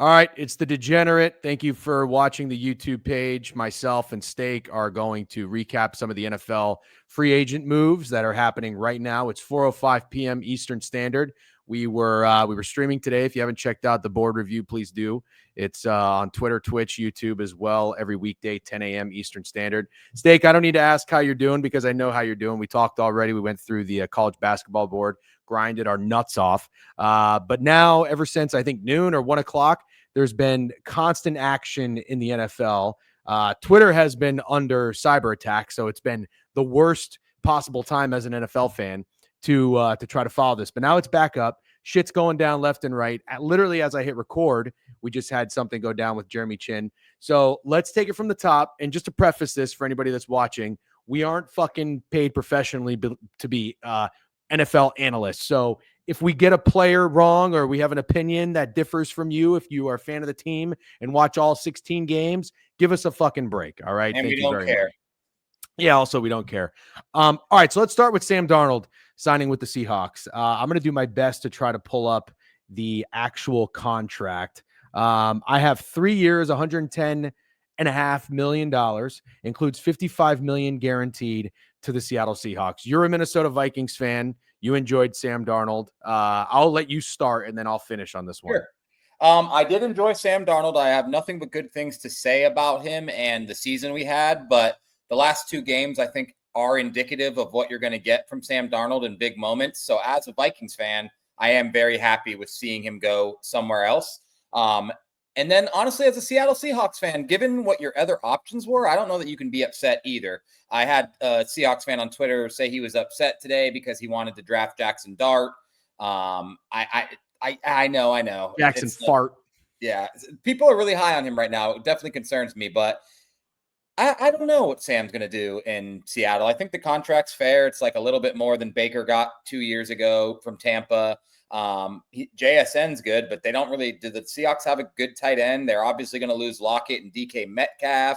All right, it's the Degenerate. Thank you for watching the YouTube page. Myself and Steak are going to recap some of the NFL free agent moves that are happening right now. It's 4:05 p.m. Eastern Standard. We were streaming today. If you haven't checked out the board review, please do. It's on Twitter, Twitch, YouTube as well, every weekday, 10 a.m. Eastern Standard. Steak, I don't need to ask how you're doing because I know how you're doing. We talked already. We went through the college basketball board, grinded our nuts off. But now, ever since I think noon or 1 o'clock, there's been constant action in the NFL. Twitter has been under cyber attack, so it's been the worst possible time as an NFL fan to try to follow this. But now it's back up. Shit's going down left and right. Literally, as I hit record, we just had something go down with Jeremy Chin. So let's take it from the top. And just to preface this for anybody that's watching, we aren't fucking paid professionally to be NFL analysts. So if we get a player wrong or we have an opinion that differs from you, if you are a fan of the team and watch all 16 games, give us a fucking break. All right. And Thank we you don't very care. much. Yeah. Also, we don't care. All right. So let's start with Sam Darnold signing with the Seahawks. I'm going to do my best to try to pull up the actual contract. I have 3 years, $110.5 million, includes $55 million guaranteed to the Seattle Seahawks. You're a Minnesota Vikings fan. You enjoyed Sam Darnold. I'll let you start, and then I'll finish on this one. Sure. I did enjoy Sam Darnold. I have nothing but good things to say about him and the season we had, but the last 2 games, I think, are indicative of what you're going to get from Sam Darnold in big moments. So as a Vikings fan, I am very happy with seeing him go somewhere else. And then, honestly, as a Seattle Seahawks fan, given what your other options were, I don't know that you can be upset either. I had a Seahawks fan on Twitter say he was upset today because he wanted to draft Jackson Dart. I know. Jackson Fart. Yeah, people are really high on him right now. It definitely concerns me, but I don't know what Sam's going to do in Seattle. I think the contract's fair. It's like a little bit more than Baker got 2 years ago from Tampa. JSN's good, but they don't really. Do the Seahawks have a good tight end? They're obviously going to lose Lockett and DK Metcalf.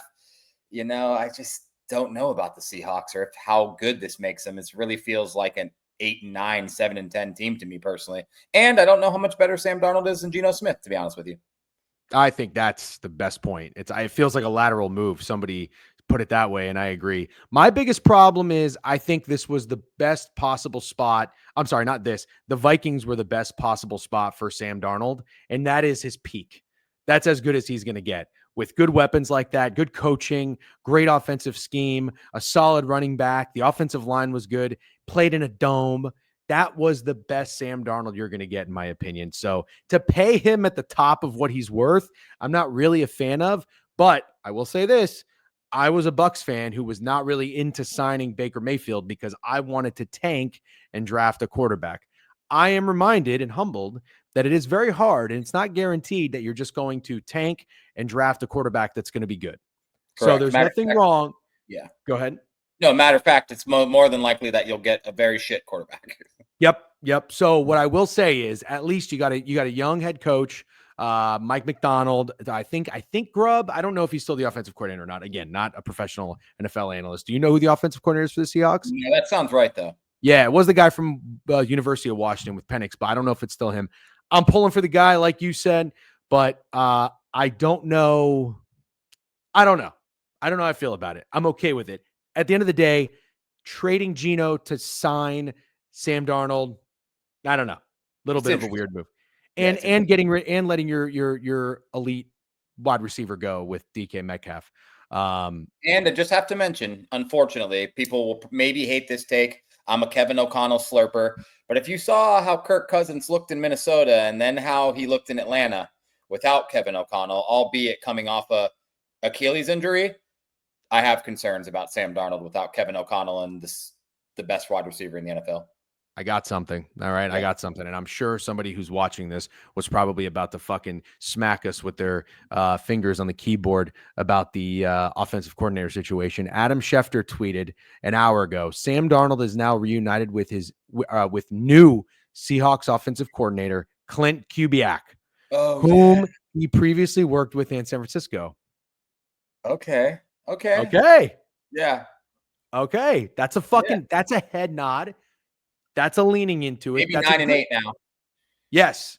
I just don't know about the Seahawks or how good this makes them. It really feels like an 8-9, 7-10 team to me personally. And I don't know how much better Sam Darnold is than Geno Smith, to be honest with you. I think that's the best point. It feels like a lateral move. Somebody put it that way, and I agree. My biggest problem is I think this was the best possible spot. I'm sorry, not this. The Vikings were the best possible spot for Sam Darnold, and that is his peak. That's as good as he's going to get with good weapons like that, good coaching, great offensive scheme, a solid running back. The offensive line was good, played in a dome. That was the best Sam Darnold you're going to get, in my opinion. So to pay him at the top of what he's worth, I'm not really a fan of. But I will say this. I was a Bucs fan who was not really into signing Baker Mayfield because I wanted to tank and draft a quarterback. I am reminded and humbled that it is very hard, and it's not guaranteed that you're just going to tank and draft a quarterback that's going to be good. Correct. So there's nothing wrong. Yeah. Go ahead. No, matter of fact, it's more than likely that you'll get a very shit quarterback. Yep. So what I will say is at least you got a young head coach, Mike McDonald. I think Grubb. I don't know if he's still the offensive coordinator or not. Again, not a professional NFL analyst. Do you know who the offensive coordinator is for the Seahawks? Yeah, that sounds right, though. Yeah, it was the guy from University of Washington with Penix, but I don't know if it's still him. I'm pulling for the guy, like you said, but I don't know. I don't know how I feel about it. I'm okay with it. At the end of the day, trading Geno to sign Sam Darnold, I don't know. A little bit of a weird move. And letting your elite wide receiver go with DK Metcalf. And I just have to mention, unfortunately, people will maybe hate this take. I'm a Kevin O'Connell slurper. But if you saw how Kirk Cousins looked in Minnesota and then how he looked in Atlanta without Kevin O'Connell, albeit coming off a Achilles injury, I have concerns about Sam Darnold without Kevin O'Connell and the best wide receiver in the NFL. I got something. All right. Yeah. I got something. And I'm sure somebody who's watching this was probably about to fucking smack us with their fingers on the keyboard about the offensive coordinator situation. Adam Schefter tweeted an hour ago, Sam Darnold is now reunited with his with new Seahawks offensive coordinator, Clint Kubiak, whom he previously worked with in San Francisco. Okay. Yeah. Okay. That's that's a head nod. That's a leaning into it. Maybe That's 9-8 now. Yes.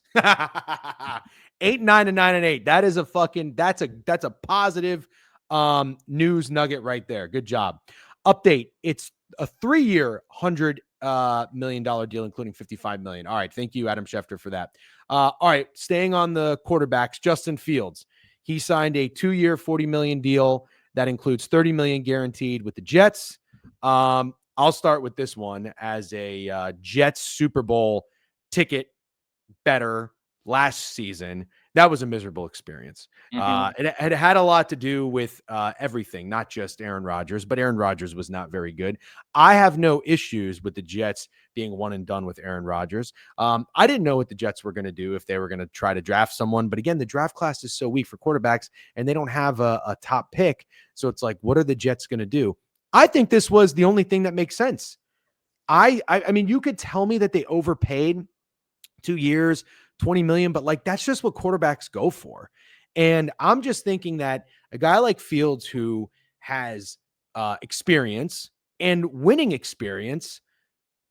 8, 9, and 9 and 8. That is that's a positive news nugget right there. Good job. Update. It's a 3-year $100 million deal, including $55 million. All right. Thank you, Adam Schefter, for that. All right. Staying on the quarterbacks, Justin Fields. He signed a 2-year $40 million deal that includes $30 million guaranteed with the Jets. I'll start with this one as a Jets Super Bowl ticket better last season. That was a miserable experience. It had a lot to do with everything, not just Aaron Rodgers, but Aaron Rodgers was not very good. I have no issues with the Jets being one and done with Aaron Rodgers. I didn't know what the Jets were going to do, if they were going to try to draft someone. But again, the draft class is so weak for quarterbacks, and they don't have a top pick. So it's like, what are the Jets going to do? I think this was the only thing that makes sense. I mean, you could tell me that they overpaid 2 years, $20 million, but like, that's just what quarterbacks go for. And I'm just thinking that a guy like Fields, who has experience and winning experience,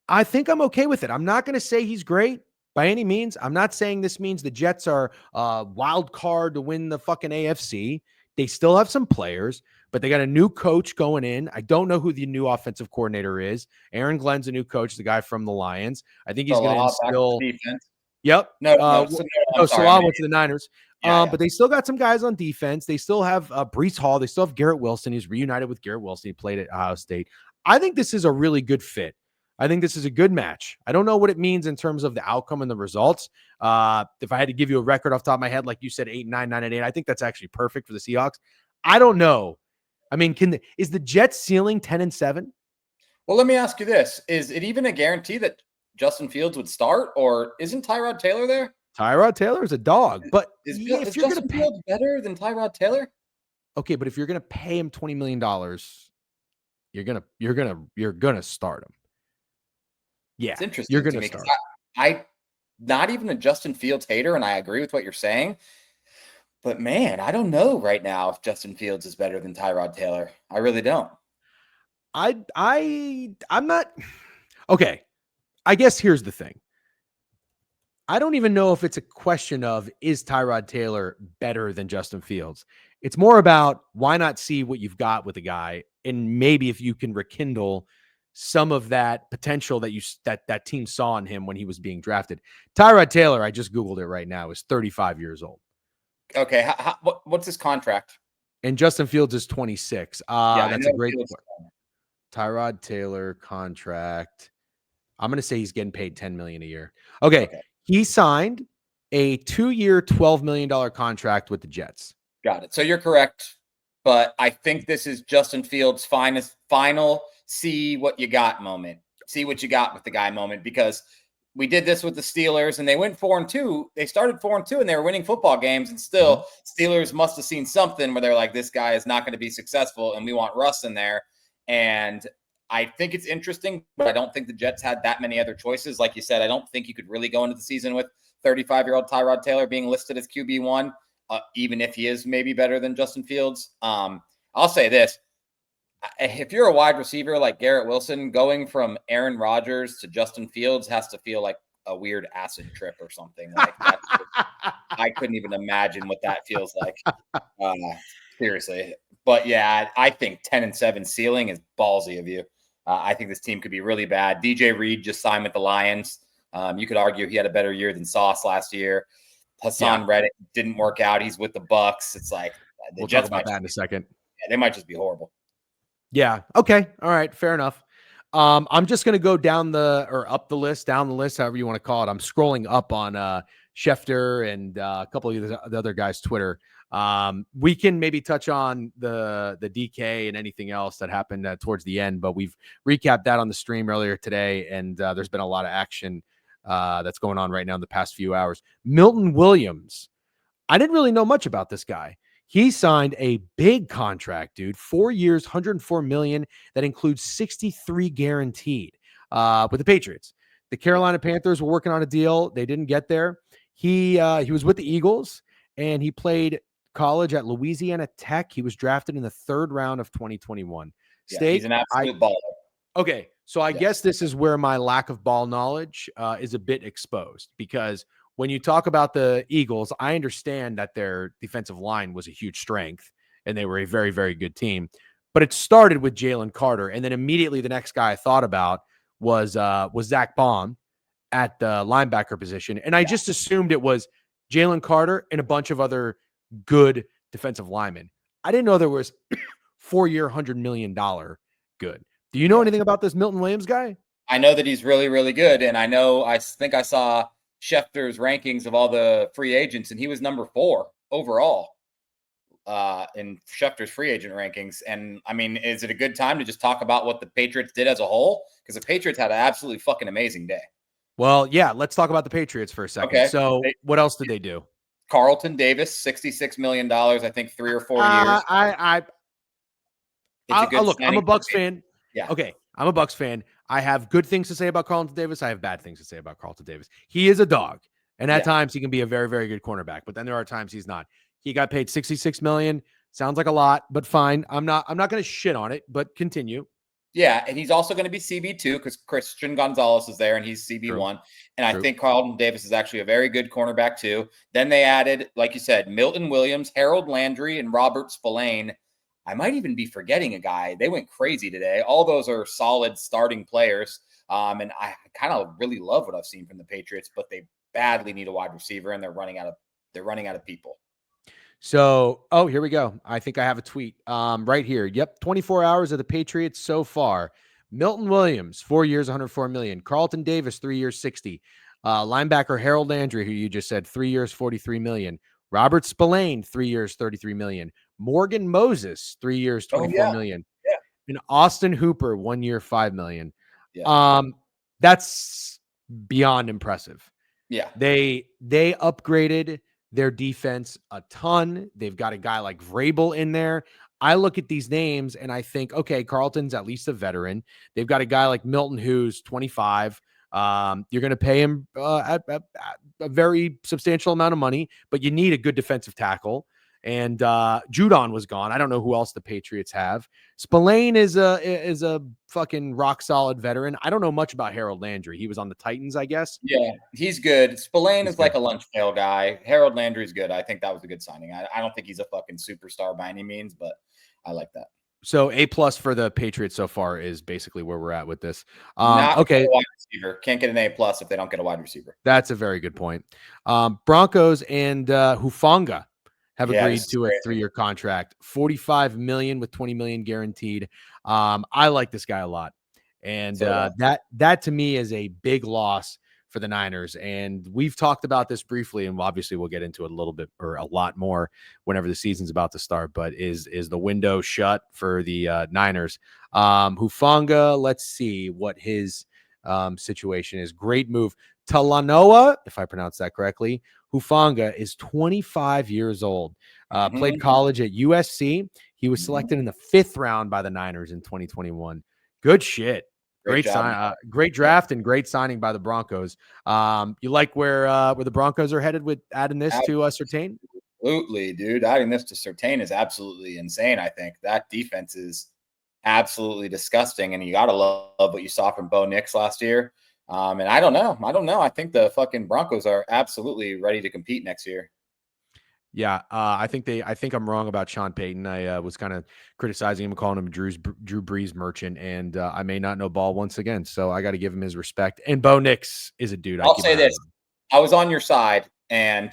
I think I'm okay with it. I'm not going to say he's great by any means. I'm not saying this means the Jets are a wild card to win the fucking AFC. They still have some players, but they got a new coach going in. I don't know who the new offensive coordinator is. Aaron Glenn's a new coach, the guy from the Lions. I think he's going to instill defense. Yep. No, Salah went to the Niners. Yeah. But they still got some guys on defense. They still have Breece Hall. They still have Garrett Wilson. He's reunited with Garrett Wilson. He played at Ohio State. I think this is a really good fit. I think this is a good match. I don't know what it means in terms of the outcome and the results. If I had to give you a record off the top of my head, like you said, 8, 9, 9, and 8, I think that's actually perfect for the Seahawks. I don't know. I mean, is the Jets ceiling 10 and 7? Well, let me ask you this. Is it even a guarantee that Justin Fields would start, or isn't Tyrod Taylor there? Tyrod Taylor is a dog, but is Justin Fields better than Tyrod Taylor? Okay, but if you're going to pay him $20 million, you're going to start him. Yeah, it's interesting. You're going to start. I not even a Justin Fields hater, and I agree with what you're saying. But man, I don't know right now if Justin Fields is better than Tyrod Taylor. I really don't. I'm not. Okay, I guess here's the thing. I don't even know if it's a question of, is Tyrod Taylor better than Justin Fields? It's more about, why not see what you've got with a guy, and maybe if you can rekindle some of that potential that team saw in him when he was being drafted. Tyrod Taylor, I just Googled it right now, is 35 years old. Okay, what's his contract? And Justin Fields is 26. That's a great point. Tyrod Taylor contract. I'm going to say he's getting paid $10 million a year. Okay. He signed a 2-year, $12 million contract with the Jets. Got it. So you're correct, but I think this is Justin Fields' final see what you got moment. See what you got with the guy moment, because we did this with the Steelers and they went 4-2. They started 4-2 and they were winning football games, and still Steelers must have seen something where they're like, this guy is not going to be successful and we want Russ in there. And I think it's interesting, but I don't think the Jets had that many other choices. Like you said, I don't think you could really go into the season with 35-year-old Tyrod Taylor being listed as QB1, even if he is maybe better than Justin Fields. I'll say this. If you're a wide receiver like Garrett Wilson, going from Aaron Rodgers to Justin Fields has to feel like a weird acid trip or something. Like I couldn't even imagine what that feels like. Seriously. But yeah, I think 10 and 7 ceiling is ballsy of you. I think this team could be really bad. DJ Reed just signed with the Lions. You could argue he had a better year than Sauce last year. Hassan Reddick didn't work out. He's with the Bucks. It's like we'll Jets talk about that in a second. Yeah, they might just be horrible. Yeah. Okay. All right. Fair enough. I'm just going to go up the list, however you want to call it. I'm scrolling up on Schefter and a couple of the other guys' Twitter. We can maybe touch on the DK and anything else that happened towards the end, but we've recapped that on the stream earlier today, and there's been a lot of action that's going on right now in the past few hours. Milton Williams. I didn't really know much about this guy. He signed a big contract, dude. 4 years, $104 million. That includes 63 guaranteed with the Patriots. The Carolina Panthers were working on a deal. They didn't get there. He was with the Eagles, and he played college at Louisiana Tech. He was drafted in the 3rd round of 2021. Yeah, he's an absolute baller. Okay, so I guess this is where my lack of ball knowledge is a bit exposed, because when you talk about the Eagles, I understand that their defensive line was a huge strength and they were a very, very good team. But it started with Jalen Carter. And then immediately the next guy I thought about was Zach Baum at the linebacker position. And I just assumed it was Jalen Carter and a bunch of other good defensive linemen. I didn't know there was 4-year, $100 million good. Do you know anything about this Milton Williams guy? I know that he's really, really good. And I think I saw Schefter's rankings of all the free agents, and he was number 4 overall in Schefter's free agent rankings. And I mean, is it a good time to just talk about what the Patriots did as a whole? Because the Patriots had an absolutely fucking amazing day. Well, yeah, let's talk about the Patriots for a second. Okay. So what else did they do? Carlton Davis, $66 million, I think 3 or 4 years. Look, I'm a Bucs fan. Yeah. Okay, I'm a Bucs fan. I have good things to say about Carlton Davis. I have bad things to say about Carlton Davis. He is a dog, and at times he can be a very, very good cornerback. But then there are times he's not. He got paid $66 million. Sounds like a lot, but fine. I'm not going to shit on it. But continue. Yeah, and he's also going to be CB2 because Christian Gonzalez is there and he's CB1. True. And I think Carlton Davis is actually a very good cornerback too. Then they added, like you said, Milton Williams, Harold Landry, and Robert Spillane. I might even be forgetting a guy. They went crazy today. All those are solid starting players. And I kind of really love what I've seen from the Patriots, but they badly need a wide receiver and they're running out of people. So, here we go. I think I have a tweet right here. Yep. 24 hours of the Patriots so far. Milton Williams, 4 years, $104 million. Carlton Davis, 3 years, $60. Linebacker Harold Landry, who you just said, 3 years, $43 million. Robert Spillane, 3 years, $33 million. Morgan Moses, 3 years, $24 million. Yeah. And Austin Hooper, 1 year, $5 million. Yeah. That's beyond impressive. Yeah. They upgraded their defense a ton. They've got a guy like Vrabel in there. I look at these names and I think, okay, Carlton's at least a veteran. They've got a guy like Milton who's 25. You're going to pay him at a very substantial amount of money, but you need a good defensive tackle. And Judon was gone. I don't know who else the Patriots have. Spillane is a fucking rock solid veteran. I don't know much about Harold Landry. He was on the Titans, I guess. Yeah, he's good. Spillane is like a lunch pail guy. Harold Landry's good. I think that was a good signing. I don't think he's a fucking superstar by any means, but I like that. So A+ for the Patriots so far is basically where we're at with this. Okay. Wide receiver. Can't get an A+ if they don't get a wide receiver. That's a very good point. Broncos and Hufanga have agreed to a 3-year contract, $45 million with $20 million guaranteed. I like this guy a lot. And that to me is a big loss for the Niners. And we've talked about this briefly, and obviously we'll get into it a little bit or a lot more whenever the season's about to start. But is the window shut for the Niners? Hufanga, let's see what his situation is. Great move. Talanoa, if I pronounce that correctly, Hufanga is 25 years old. Played college at USC. He was selected in the 5th round by the Niners in 2021. Good shit. Great draft and great signing by the Broncos. You like where the Broncos are headed with adding this to Surtain? Absolutely, dude. Adding this to Surtain is absolutely insane. I think that defense is absolutely disgusting, and you gotta love what you saw from Bo Nix last year. And I don't know. I think the fucking Broncos are absolutely ready to compete next year. Yeah, I think I'm wrong about Sean Payton. I was kind of criticizing him, calling him Drew Brees merchant, and I may not know ball once again. So I got to give him his respect. And Bo Nix is a dude. I'll say this: I was on your side, and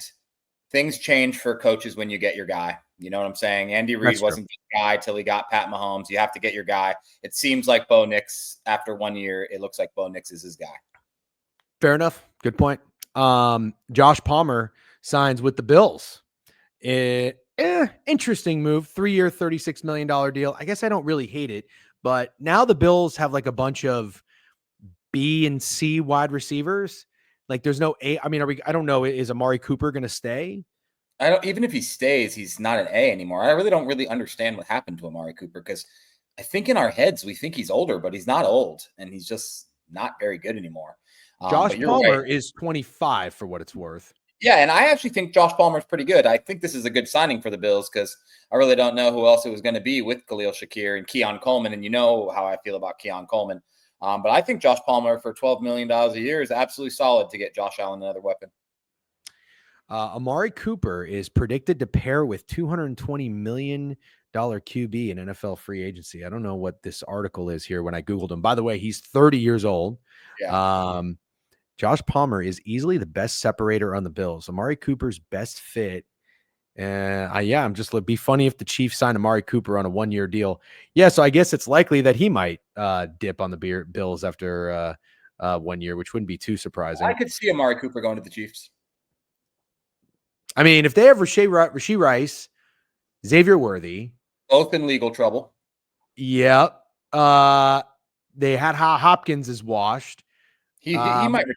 things change for coaches when you get your guy. You know what I'm saying? Andy Reid wasn't the guy till he got Pat Mahomes. You have to get your guy. It seems like Bo Nix, after 1 year, it looks like Bo Nix is his guy. Fair enough. Good point. Josh Palmer signs with the Bills. Interesting move. 3-year, $36 million deal. I guess I don't really hate it, but now the Bills have like a bunch of B and C wide receivers. Like there's no A. I mean, I don't know. Is Amari Cooper going to stay? Even if he stays, he's not an A anymore. I really don't understand what happened to Amari Cooper, because I think in our heads we think he's older, but he's not old, and he's just not very good anymore. Josh Palmer is 25 for what it's worth. Yeah, and I actually think Josh Palmer is pretty good. I think this is a good signing for the Bills, because I really don't know who else it was going to be with Khalil Shakir and Keon Coleman, and you know how I feel about Keon Coleman. But I think Josh Palmer for $12 million a year is absolutely solid to get Josh Allen another weapon. Amari Cooper is predicted to pair with $220 million QB in NFL free agency. I don't know what this article is here when I Googled him. By the way, he's 30 years old. Yeah. Josh Palmer is easily the best separator on the Bills. Amari Cooper's best fit. I'm just it'd be funny if the Chiefs signed Amari Cooper on a 1-year deal. Yeah, so I guess it's likely that he might dip on the Bills after 1 year, which wouldn't be too surprising. I could see Amari Cooper going to the Chiefs. I mean, if they have Rashee Rice, Xavier Worthy, both in legal trouble. Yep. They had Hopkins is washed. He might retire.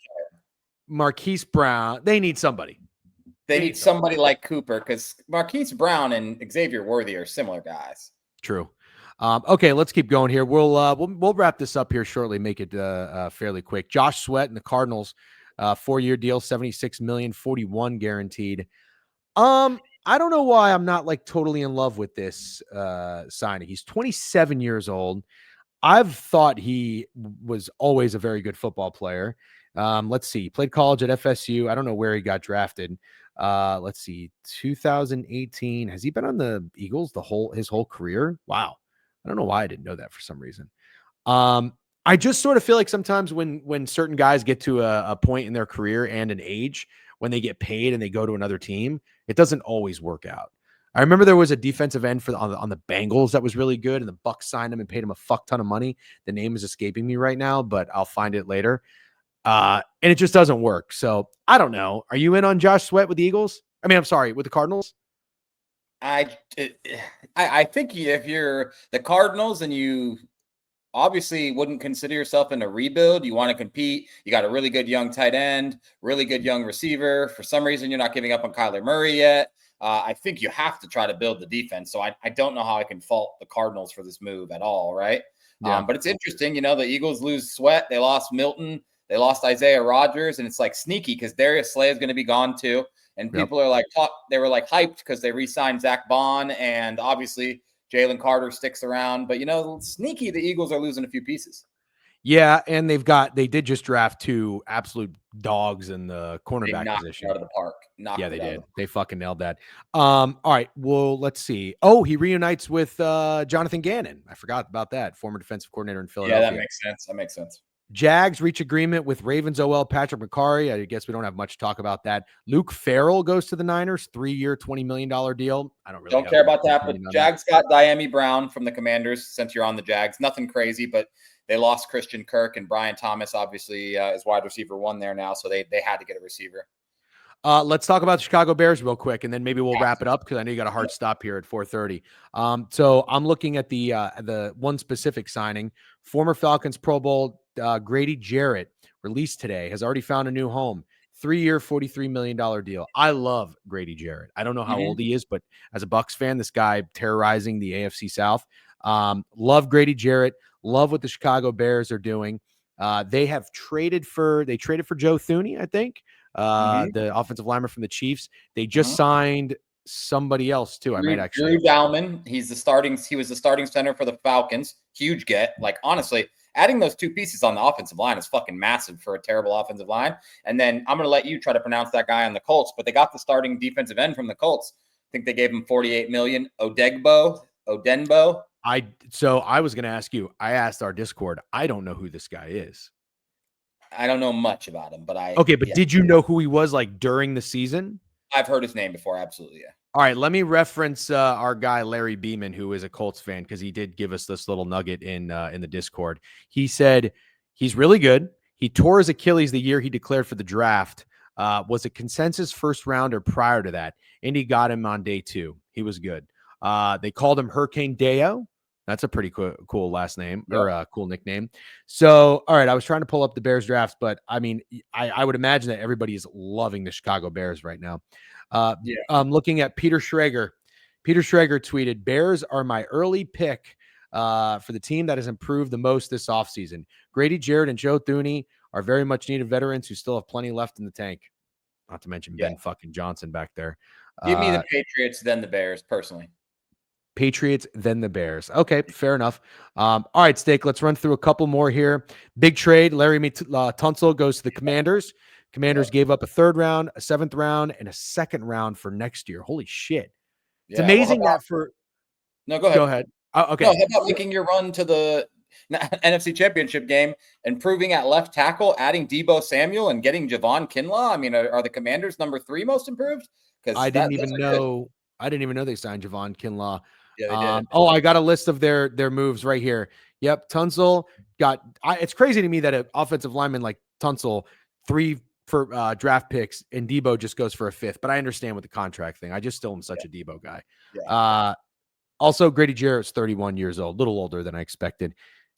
Marquise Brown. They need somebody. They need somebody like Cooper because Marquise Brown and Xavier Worthy are similar guys. True. Okay, let's keep going here. We'll wrap this up here shortly. Make it fairly quick. Josh Sweat and the Cardinals, 4-year deal, $76 million, $41 guaranteed. I don't know why I'm not like totally in love with this signing. He's 27 years old. I've thought he was always a very good football player. Let's see. He played college at FSU. I don't know where he got drafted. Let's see. 2018. Has he been on the Eagles his whole career? Wow. I don't know why I didn't know that for some reason. I just sort of feel like sometimes when certain guys get to a point in their career and an age when they get paid and they go to another team, it doesn't always work out. I remember there was a defensive end on the Bengals that was really good, and the Bucs signed him and paid him a fuck ton of money. The name is escaping me right now, but I'll find it later. And it just doesn't work. So I don't know. Are you in on Josh Sweat with the Eagles? I mean, I'm sorry, with the Cardinals? I think if you're the Cardinals and you obviously wouldn't consider yourself in a rebuild, you want to compete. You got a really good young tight end, really good young receiver. For some reason, you're not giving up on Kyler Murray yet. I think you have to try to build the defense. So I don't know how I can fault the Cardinals for this move at all, right? Yeah. But it's interesting, the Eagles lose Sweat. They lost Milton. They lost Isaiah Rodgers. And it's like sneaky because Darius Slay is going to be gone too. And people are like, they were like hyped because they re-signed Zach Bond. And obviously Jalen Carter sticks around. But, sneaky, the Eagles are losing a few pieces. Yeah, and they did just draft 2 absolute dogs in the cornerback position. Out of the park. Yeah, they did. They fucking nailed that. All right. Well, let's see. Oh, he reunites with Jonathan Gannon. I forgot about that. Former defensive coordinator in Philadelphia. Yeah, that makes sense. Jags reach agreement with Ravens OL Patrick McCarry. I guess we don't have much to talk about that. Luke Farrell goes to the Niners, 3-year, $20 million deal. I don't care about that, but Jags got Diami Brown from the Commanders since you're on the Jags. Nothing crazy, but they lost Christian Kirk and Brian Thomas, obviously, is wide receiver 1 there now, so they had to get a receiver. Let's talk about the Chicago Bears real quick, and then maybe we'll wrap it up because I know you got a hard stop here at 4:30. So I'm looking at the one specific signing. Former Falcons Pro Bowl Grady Jarrett, released today, has already found a new home. 3-year, $43 million deal. I love Grady Jarrett. I don't know how old he is, but as a Bucs fan, this guy terrorizing the AFC South. Love Grady Jarrett. Love what the Chicago Bears are doing. They traded for Joe Thuney, I think. The offensive lineman from the Chiefs. They just signed somebody else too. Drew Dalman. He was the starting center for the Falcons. Huge get. Like, honestly, adding those 2 pieces on the offensive line is fucking massive for a terrible offensive line. And then I'm going to let you try to pronounce that guy on the Colts, but they got the starting defensive end from the Colts. I think they gave him $48 million. Odenbo. So I was going to ask you, I asked our Discord. I don't know who this guy is. I don't know much about him, but did you know who he was like during the season? I've heard his name before. Absolutely. Yeah. All right. Let me reference our guy, Larry Beeman, who is a Colts fan, because he did give us this little nugget in the Discord. He said he's really good. He tore his Achilles the year he declared for the draft. Was a consensus first rounder prior to that. Indy got him on day 2. He was good. They called him Hurricane Deo. That's a pretty cool last name or a cool nickname. So, all right, I was trying to pull up the Bears drafts, but I mean, I would imagine that everybody is loving the Chicago Bears right now. I'm looking at Peter Schrager. Peter Schrager tweeted, "Bears are my early pick for the team that has improved the most this offseason. Grady Jarrett and Joe Thuney are very much needed veterans who still have plenty left in the tank." Not to mention Ben fucking Johnson back there. Give me the Patriots, then the Bears, personally. Patriots, then the Bears. Okay, fair enough. All right, Steak, let's run through a couple more here. Big trade. Larry Tunsil goes to the Commanders. Commanders gave up a 3rd round, a 7th round, and a 2nd round for next year. Holy shit. It's Yeah. amazing that for No, go go ahead. ahead. No, Okay. how about making your run to the NFC Championship game, improving at left tackle, adding Deebo Samuel, and getting Javon Kinlaw? I mean, are the Commanders number 3 most improved? Because I didn't even know they signed Javon Kinlaw. Yeah, they did. I got a list of their moves right here. Yep, Tunsil got. It's crazy to me that an offensive lineman like Tunsil, 3 for draft picks, and Deebo just goes for a 5th. But I understand with the contract thing. I just still am such a Deebo guy. Yeah. Also, Grady Jarrett's 31 years old, a little older than I expected.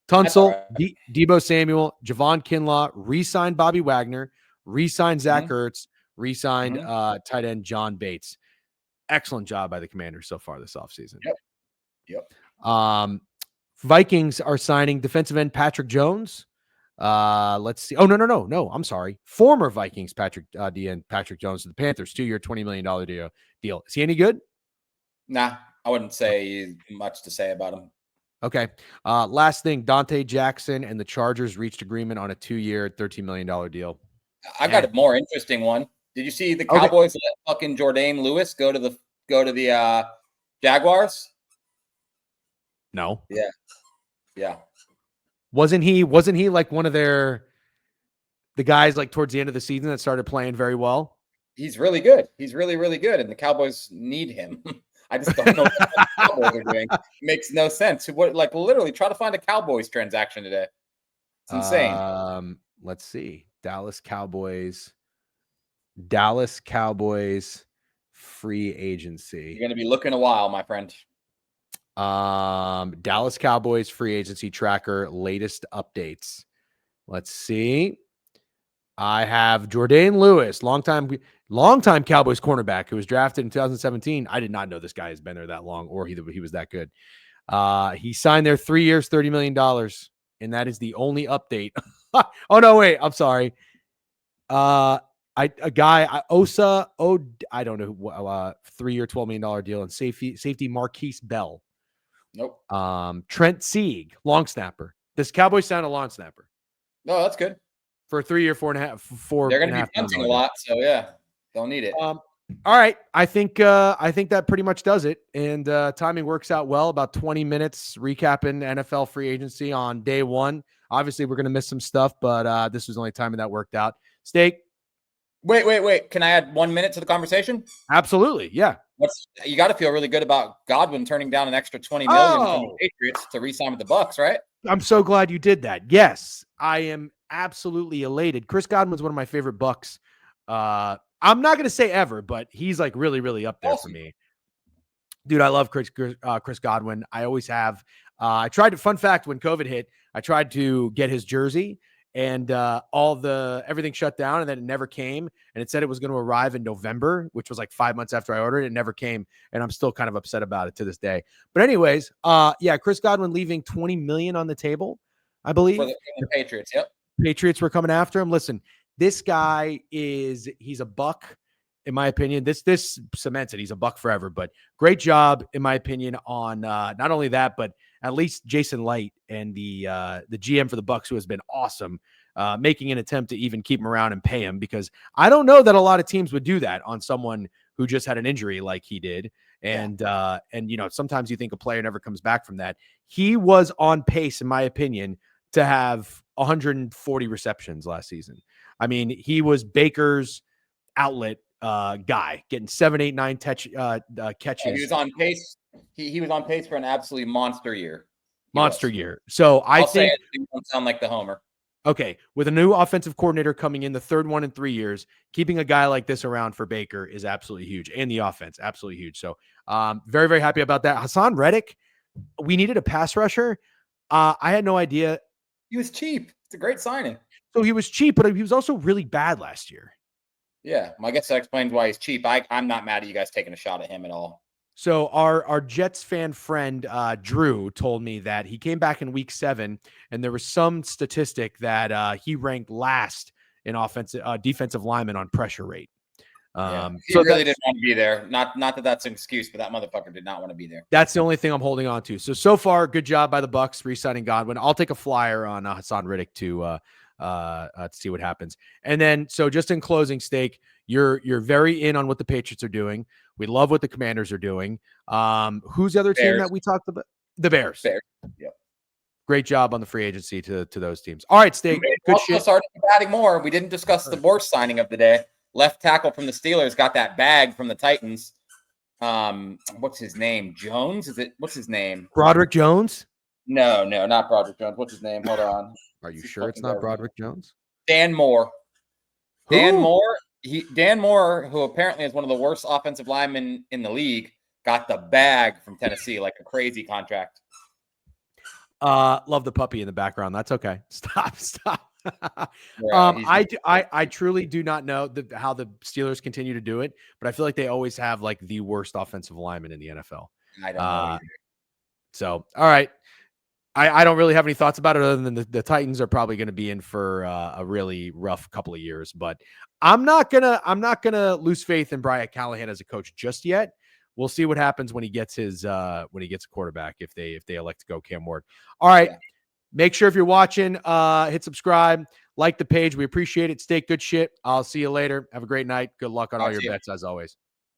Tunsil, right. Deebo Samuel, Javon Kinlaw, re-signed Bobby Wagner, re-signed Zach Ertz, re-signed tight end John Bates. Excellent job by the Commanders so far this offseason. Yep. Vikings are signing defensive end Patrick Jones. Let's see. Oh, no. I'm sorry. Former Vikings Patrick Jones to the Panthers, 2-year, $20 million deal. Is he any good? Nah, I wouldn't say much to say about him. Okay. Last thing, Dante Jackson and the Chargers reached agreement on a 2-year, $13 million deal. I got a more interesting one. Did you see the Cowboys let fucking Jordan Lewis go to the Jaguars? No. Yeah. Wasn't he like one of the guys like towards the end of the season that started playing very well? He's really good. He's really, really good, and the Cowboys need him. I just don't know what the Cowboys are doing. It makes no sense. Literally try to find a Cowboys transaction today. It's insane. Let's see. Dallas Cowboys free agency. You're going to be looking a while, my friend. Dallas Cowboys free agency tracker, latest updates. Let's see. I have Jordan Lewis, longtime Cowboys cornerback who was drafted in 2017. I did not know this guy has been there that long or he was that good. He signed there 3 years, $30 million. And that is the only update. Oh, no, wait. I'm sorry. I don't know, 3-year, $12 million deal, and safety Marquise Bell. Nope. Trent Sieg, long snapper. This Cowboys signed a long snapper. No, that's good. For a 3-year, $4.5. They're going to be punting a lot, so yeah, they'll need it. All right, I think that pretty much does it, and timing works out well. About 20 minutes recapping NFL free agency on day 1. Obviously, we're going to miss some stuff, but this was the only timing that worked out. Steak. Wait. Can I add 1 minute to the conversation? Absolutely, yeah. You got to feel really good about Godwin turning down an extra $20 million from the Patriots to re-sign with the Bucs, right? I'm so glad you did that. Yes, I am absolutely elated. Chris Godwin's one of my favorite Bucs. I'm not going to say ever, but he's like really, really up there for me. Dude, I love Chris Godwin. I always have. I tried to, fun fact, when COVID hit, I tried to get his jersey and everything shut down, and then it never came. And it said it was going to arrive in November, which was like 5 months after I ordered it. It never came. And I'm still kind of upset about it to this day. But anyways, Chris Godwin leaving $20 million on the table, I believe. For the Patriots, yep. Patriots were coming after him. Listen, this guy he's a buck, in my opinion. This cements it. He's a buck forever, but great job, in my opinion, on not only that, but at least Jason Light and the GM for the Bucs, who has been awesome, making an attempt to even keep him around and pay him, because I don't know that a lot of teams would do that on someone who just had an injury like he did. And sometimes you think a player never comes back from that. He was on pace, in my opinion, to have 140 receptions last season. I mean, he was Baker's outlet guy, getting 7, 8, 9 catches. He was on pace. He was on pace for an absolutely monster year. Year. So I think it won't sound like the homer. Okay, with a new offensive coordinator coming in, the third one in 3 years, keeping a guy like this around for Baker is absolutely huge, and the offense absolutely huge. So, very, very happy about that. Hassan Reddick, we needed a pass rusher. I had no idea. He was cheap. It's a great signing. So he was cheap, but he was also really bad last year. Yeah, I guess that explains why he's cheap. I'm not mad at you guys taking a shot at him at all. So our Jets fan friend, Drew, told me that he came back in week 7, and there was some statistic that he ranked last in defensive lineman on pressure rate. He really didn't want to be there. Not that that's an excuse, but that motherfucker did not want to be there. That's the only thing I'm holding on to. So far, good job by the Bucs re-signing Godwin. I'll take a flyer on Hassan Reddick to to see what happens. And then, so just in closing, Steak, you're very in on what the Patriots are doing. We love what the Commanders are doing. Who's the other team Bears. that we talked about? The Bears. Bears. Yep. Great job on the free agency to those teams. All right, Steak. Good also shit. started adding more. We didn't discuss the worst signing of the day. Left tackle from the Steelers got that bag from the Titans. What's his name? Jones? What's his name? Broderick Jones? No, not Broderick Jones. What's his name? Hold on. Are you sure it's not Broderick Jones? Dan Moore. Who? Dan Moore, who apparently is one of the worst offensive linemen in the league, got the bag from Tennessee, like a crazy contract. Love the puppy in the background. That's okay. Stop. Yeah, I truly do not know how the Steelers continue to do it, but I feel like they always have like the worst offensive lineman in the NFL. I don't know either. So, all right. I don't really have any thoughts about it other than the Titans are probably going to be in for a really rough couple of years, but I'm not gonna lose faith in Brian Callahan as a coach just yet. We'll see what happens when he gets a quarterback, if they elect to go Cam Ward. All right. Yeah. Make sure if you're watching, hit subscribe, like the page. We appreciate it. Steak, good shit. I'll see you later. Have a great night. Good luck on all your bets as always.